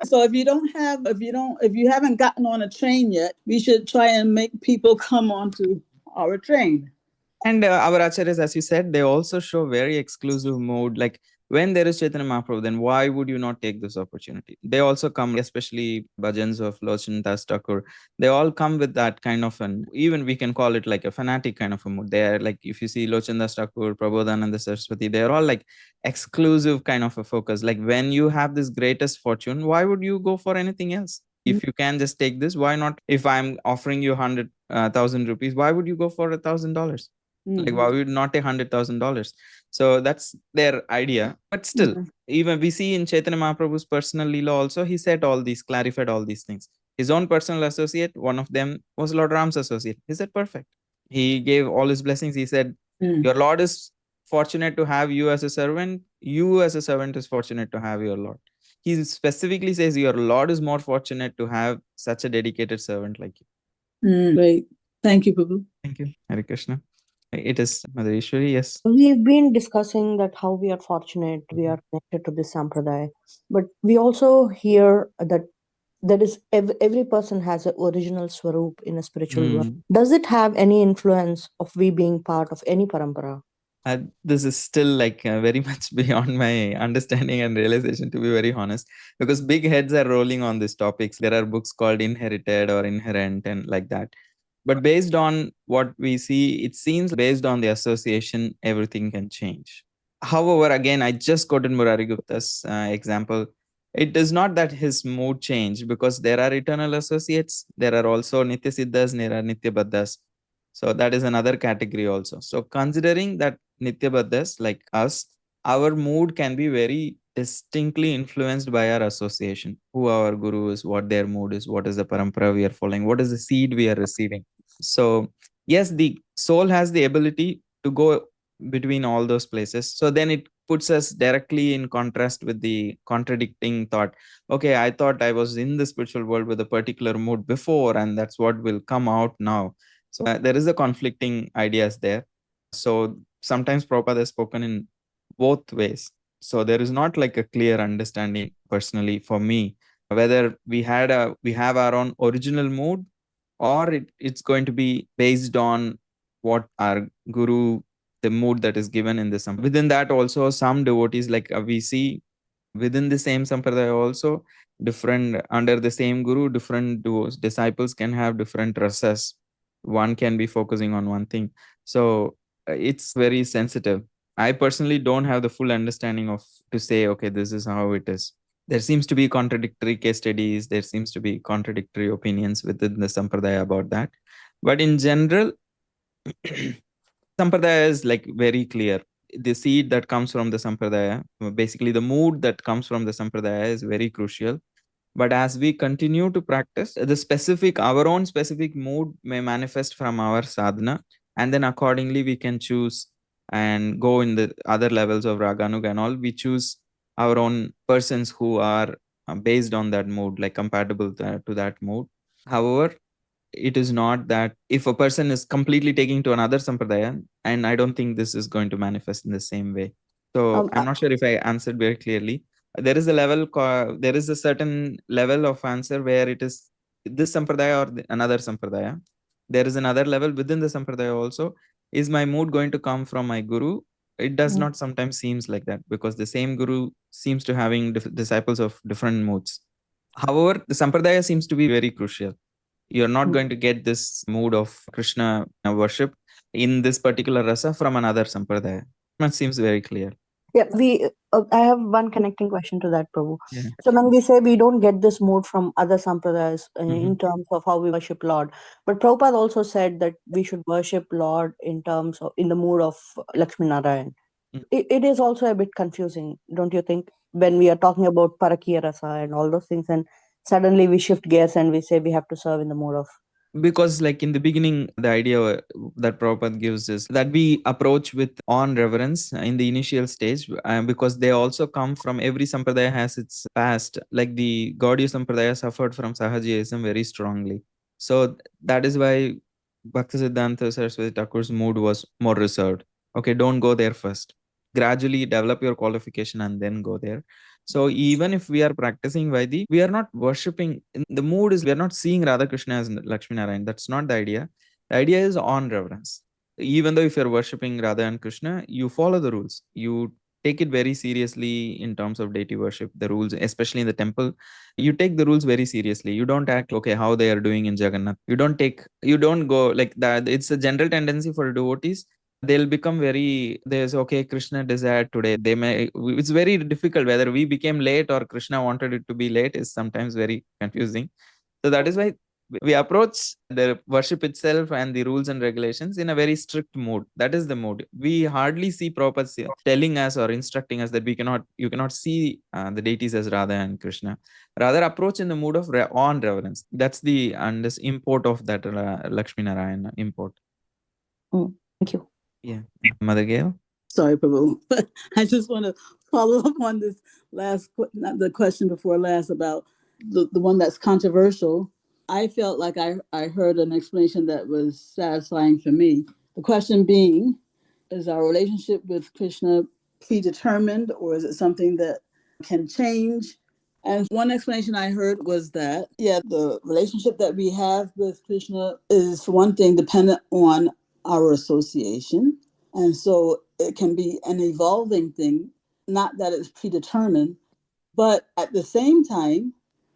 So if you haven't gotten on a train yet, we should try and make people come onto our train. And our acharyas, as you said, they also show very exclusive mode. Like when there is Chaitanya Mahaprabhu, then why would you not take this opportunity? They also come, especially bhajans of Lochan Das Thakur. They all come with that kind of even we can call it like a fanatic kind of a mood. They are like, if you see Lochan Das Thakur, Prabodhananda Saraswati, they're all like exclusive kind of a focus. Like when you have this greatest fortune, why would you go for anything else? If you can just take this, why not? If I'm offering you 100,000 rupees, why would you go for $1,000? Like why would not take $100,000? So that's their idea. But still, even we see in Chaitanya Mahaprabhu's personal Leela also, he said all these, clarified all these things. His own personal associate, one of them was Lord Ram's associate. He said, perfect. He gave all his blessings. He said, your Lord is fortunate to have you as a servant. You as a servant is fortunate to have your Lord. He specifically says your Lord is more fortunate to have such a dedicated servant like you. Great. Thank you, Prabhu. Thank you. Hare Krishna. It is Mother Ishwari, yes. We've been discussing that how we are fortunate, we are connected to this sampradaya, but we also hear that there is every person has an original swarup in a spiritual world. Does it have any influence of we being part of any parampara? This is still like very much beyond my understanding and realization, to be very honest, because big heads are rolling on these topics. There are books called Inherited or Inherent and like that. But based on what we see, it seems based on the association, everything can change. However, again, I just quoted Murari Gupta's example. It is not that his mood changed, because there are eternal associates. There are also Nitya Siddhas, there are Nitya Baddhas. So that is another category also. So considering that Nitya Baddhas, like us, our mood can be very distinctly influenced by our association. Who our guru is, what their mood is, what is the parampara we are following, what is the seed we are receiving. So yes, the soul has the ability to go between all those places. So then it puts us directly in contrast with the contradicting thought. Okay, I thought I was in the spiritual world with a particular mood before, and that's what will come out now. So there is a conflicting ideas there. So sometimes Prabhupada has spoken in both ways. So there is not like a clear understanding personally for me, whether we have our own original mood, or it's going to be based on what our guru, the mood that is given in this. Within that also, some devotees, like we see Within the same sampradaya also, different under the same guru, different disciples can have different rasas. One can be focusing on one thing. So it's very sensitive. I personally don't have the full understanding of to say, okay, this is how it is. There seems to be contradictory case studies. There seems to be contradictory opinions within the sampradaya about that. But in general, sampradaya is like very clear. The seed that comes from the sampradaya, basically the mood that comes from the sampradaya is very crucial. But as we continue to practice, our own specific mood may manifest from our sadhana, and then accordingly we can choose and go in the other levels of raganuga and all. We choose our own persons who are based on that mood, like compatible to that mood. However, it is not that if a person is completely taking to another sampradaya, and I don't think this is going to manifest in the same way. So I'm not sure if I answered very clearly. There is a certain level of answer where it is this sampradaya or another sampradaya. There is another level within the sampradaya also. Is my mood going to come from my guru? It does not sometimes seems like that, because the same guru seems to having disciples of different moods. However, the sampradaya seems to be very crucial. You're not going to get this mood of Krishna worship in this particular rasa from another sampradaya. That seems very clear. Yeah, I have one connecting question to that, Prabhu. Yeah. So when we say we don't get this mood from other sampradayas in terms of how we worship Lord, but Prabhupada also said that we should worship Lord in the mood of Lakshmi Narayan. It is also a bit confusing, don't you think? When we are talking about Parakiya Rasa and all those things, and suddenly we shift gears and we say we have to serve in the mood of. Because like in the beginning, the idea that Prabhupada gives is that we approach with on reverence in the initial stage, because they also come from, every sampradaya has its past. Like the Gaudiya sampradaya suffered from Sahajiism very strongly. So that is why Bhaktisiddhanta Saraswati Thakur's mood was more reserved. Okay, don't go there first. Gradually develop your qualification and then go there. So even if we are practicing Vaidi, we are not worshipping. The mood is we are not seeing Radha Krishna as Lakshmi Narayan. That's not the idea. The idea is on reverence. Even though if you're worshipping Radha and Krishna, you follow the rules. You take it very seriously in terms of deity worship. The rules, especially in the temple, you take the rules very seriously. You don't act okay how they are doing in Jagannath. You don't go like that. It's a general tendency for devotees. They'll become there's okay, Krishna desired today. It's very difficult whether we became late or Krishna wanted it to be late is sometimes very confusing. So that is why we approach the worship itself and the rules and regulations in a very strict mood. That is the mood. We hardly see Prabhupada telling us or instructing us that you cannot see the deities as Radha and Krishna. Rather approach in the mood of on reverence. That's the this import of that Lakshmi Narayana import. Thank you. Yeah. Mother Gail? Sorry, Prabhu. I just want to follow up on this not the question before last about the one that's controversial. I felt like I heard an explanation that was satisfying for me. The question being, is our relationship with Krishna predetermined, or is it something that can change? And one explanation I heard was that, the relationship that we have with Krishna is, for one thing, dependent on our association. And so it can be an evolving thing, not that it's predetermined, but at the same time,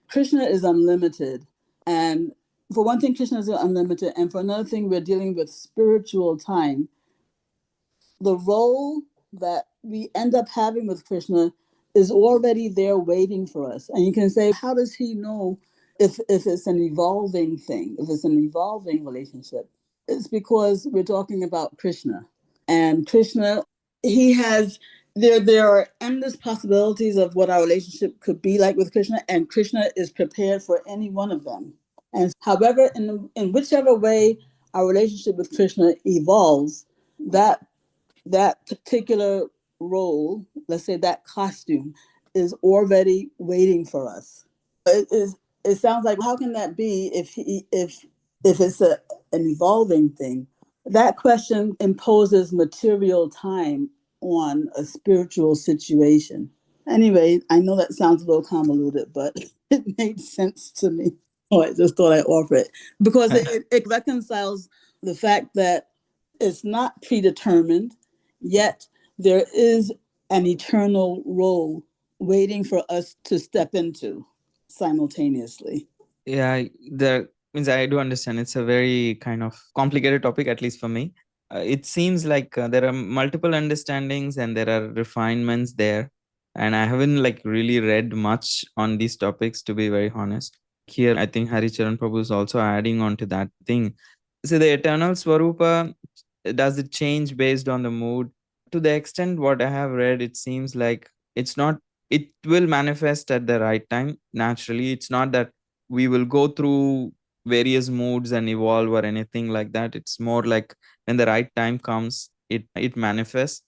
Krishna is unlimited. And for one thing, Krishna is unlimited. And for another thing, we're dealing with spiritual time. The role that we end up having with Krishna is already there waiting for us. And you can say, how does he know if it's an evolving thing, if it's an evolving relationship? It's because we're talking about Krishna. And Krishna, there are endless possibilities of what our relationship could be like with Krishna, and Krishna is prepared for any one of them. And however, in whichever way our relationship with Krishna evolves, that particular role, let's say that costume, is already waiting for us. It sounds like, how can that be if it's an evolving thing? That question imposes material time on a spiritual situation. Anyway, I know that sounds a little convoluted, but it made sense to me. So I just thought I'd offer it because it reconciles the fact that it's not predetermined, yet there is an eternal role waiting for us to step into simultaneously. Yeah, the means I do understand it's a very kind of complicated topic, at least for me. It seems like there are multiple understandings and there are refinements there, and I haven't like really read much on these topics, to be very honest. Here I think Haricharan Prabhu is also adding on to that thing. So the eternal Swarupa, does it change based on the mood? To the extent what I have read, it seems like it's not, it will manifest at the right time naturally. It's not that we will go through various moods and evolve or anything like that. It's more like when the right time comes, it manifests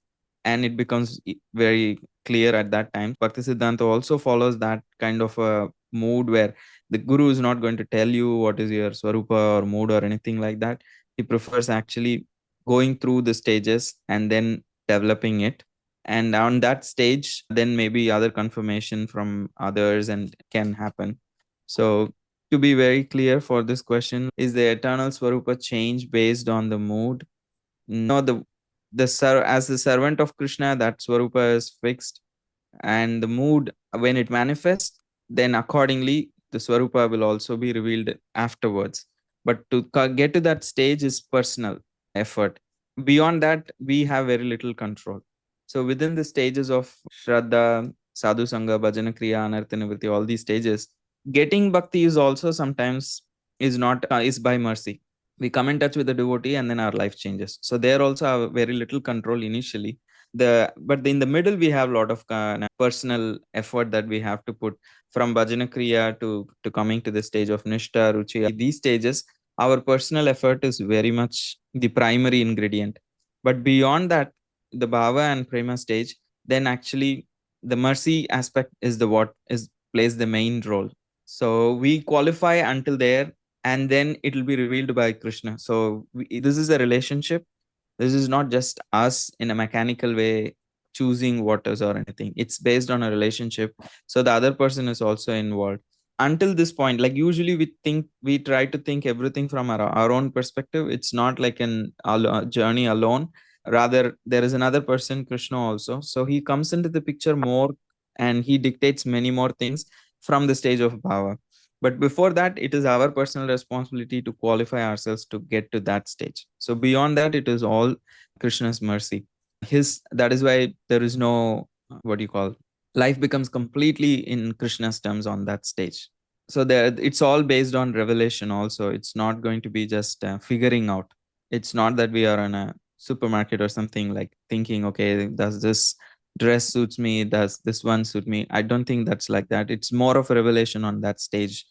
and it becomes very clear at that time. Bhaktisiddhanta also follows that kind of a mood where the guru is not going to tell you what is your swarupa or mood or anything like that. He prefers actually going through the stages and then developing it, and on that stage then maybe other confirmation from others and can happen. So to be very clear for this question, is the eternal swarupa change based on the mood? No, as the servant of Krishna, that swarupa is fixed, and the mood when it manifests, then accordingly the swarupa will also be revealed afterwards. But to get to that stage is personal effort. Beyond that we have very little control. So within the stages of shraddha, sadhu sangha, bhajana kriya, anartha nivritti, all these stages, getting bhakti is also sometimes is not is by mercy. We come in touch with the devotee and then our life changes. So there also have very little control initially. But in the middle we have a lot of personal effort that we have to put, from bhajana kriya to coming to the stage of nishtha, ruchi. These stages, our personal effort is very much the primary ingredient. But beyond that, the bhava and prema stage, then actually the mercy aspect is the what is plays the main role. So we qualify until there, and then it will be revealed by Krishna. So this is a relationship. This is not just us in a mechanical way choosing waters or anything. It's based on a relationship. So the other person is also involved. Until this point, like usually we try to think everything from our own perspective. It's not like a journey alone. Rather, there is another person, Krishna also. So he comes into the picture more and he dictates many more things from the stage of bhava. But before that, it is our personal responsibility to qualify ourselves to get to that stage. So beyond that, it is all Krishna's mercy. That is why there is no what do you call, life becomes completely in Krishna's terms on that stage. So there, it's all based on revelation. Also, it's not going to be just figuring out. It's not that we are in a supermarket or something like thinking, okay, does this dress suits me, does this one suit me? I don't think that's like that. It's more of a revelation on that stage.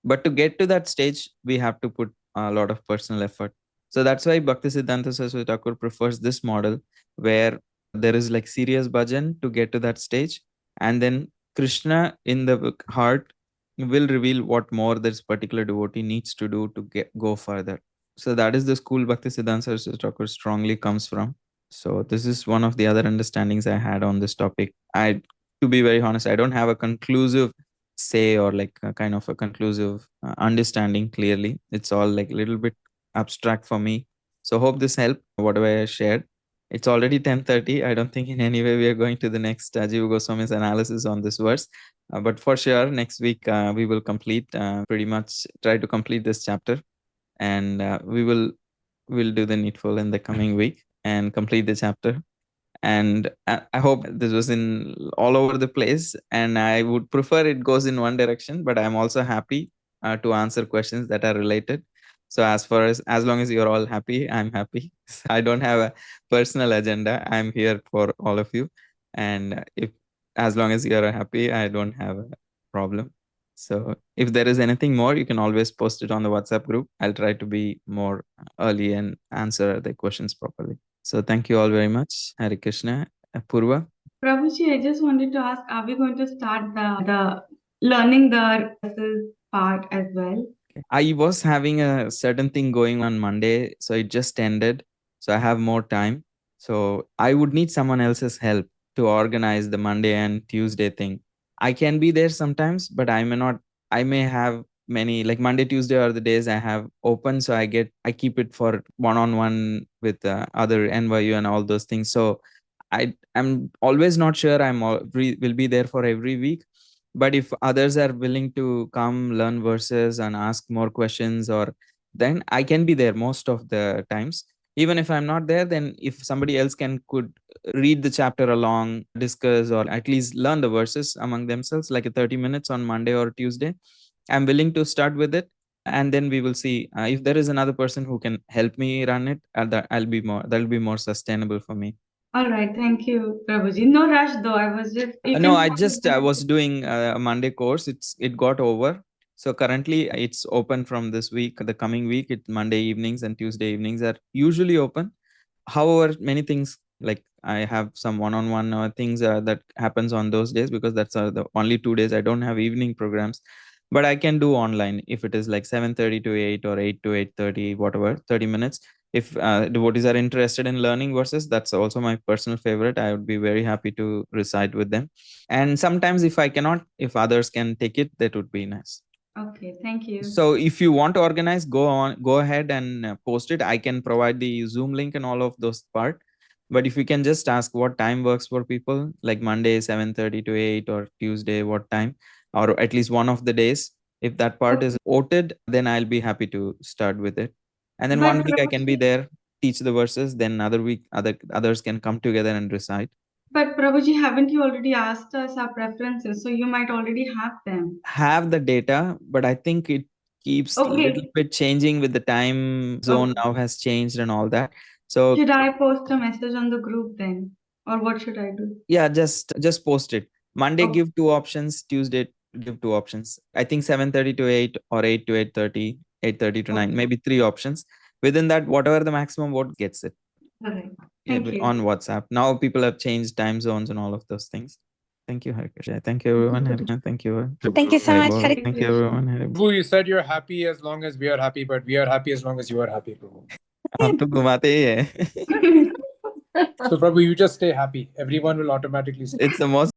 But to get to that stage, we have to put a lot of personal effort. So that's why Bhaktisiddhanta Saraswati Thakur prefers this model, where there is like serious bhajan to get to that stage, and then Krishna in the heart will reveal what more this particular devotee needs to do to go further. So that is the school Bhaktisiddhanta Saraswati Thakur strongly comes from. So this is one of the other understandings I had on this topic. To be very honest, I don't have a conclusive say or like a kind of a conclusive understanding clearly. It's all like a little bit abstract for me. So hope this helped, whatever I shared. It's already 10:30. I don't think in any way we are going to the next Jiva Goswami's analysis on this verse. But for sure, next week we will complete, pretty much try to complete this chapter. And we'll do the needful in the coming week and complete the chapter. And I hope this was in all over the place, and I would prefer it goes in one direction, but I'm also happy to answer questions that are related. So as long as you're all happy, I'm happy. I don't have a personal agenda. I'm here for all of you, and if as long as you're happy, I don't have a problem. So if there is anything more, you can always post it on the WhatsApp group. I'll try to be more early and answer the questions properly. So thank you all very much. Hare Krishna. Purva? Prabhuji, I just wanted to ask, are we going to start the learning the verses part as well? I was having a certain thing going on Monday, so it just ended. So I have more time. So I would need someone else's help to organize the Monday and Tuesday thing. I can be there sometimes, but I may not. I may have many, like Monday, Tuesday are the days I have open. So I keep it for one-on-one with other NYU and all those things. So I'm always not sure will be there for every week. But if others are willing to come learn verses and ask more questions, or then I can be there most of the times. Even if I'm not there, then if somebody else could read the chapter along, discuss, or at least learn the verses among themselves, like a 30 minutes on Monday or Tuesday, I'm willing to start with it. And then we will see if there is another person who can help me run it, that'll be more sustainable for me. All right, thank you, Prabhuji. No rush though. I was just. No, I was doing a Monday course. It got over. So currently it's open from this week. The coming week, Monday evenings and Tuesday evenings are usually open. However, many things, like I have some one-on-one things that happens on those days, because that's the only 2 days I don't have evening programs. But I can do online if it is like 7:30 to 8 or 8 to 8:30, whatever, 30 minutes. If devotees are interested in learning verses, that's also my personal favorite. I would be very happy to recite with them. And sometimes if others can take it, that would be nice. Okay, thank you. So if you want to organize, go ahead and post it. I can provide the Zoom link and all of those part. But if you can just ask what time works for people, like Monday 7:30 to 8, or Tuesday what time, or at least one of the days, if that part is voted, then I'll be happy to start with it. And then one week I can be there, teach the verses, then another week others can come together and recite. But Prabhuji, haven't you already asked us our preferences? So you might already have them. Have the data, but I think it keeps a little bit changing with the time zone now has changed and all that. So should I post a message on the group then? Or what should I do? Yeah, just post it. Monday give 2 options, Tuesday give 2 options. I think 7:30 to 8 or 8 to 8:30, 8:30 to 9, maybe 3 options. Within that, whatever the maximum vote gets it. All right. Thank you. On WhatsApp. Now people have changed time zones and all of those things. Thank you, Hare Krishna. Thank you, everyone. Hare Krishna. Thank you. Thank you so much. Hare Thank you, everyone. Hare Prabhu, you said you're happy as long as we are happy, but we are happy as long as you are happy, Prabhu. हम तो घुमाते ही हैं. So Prabhu, you just stay happy. Everyone will automatically stay. It's the most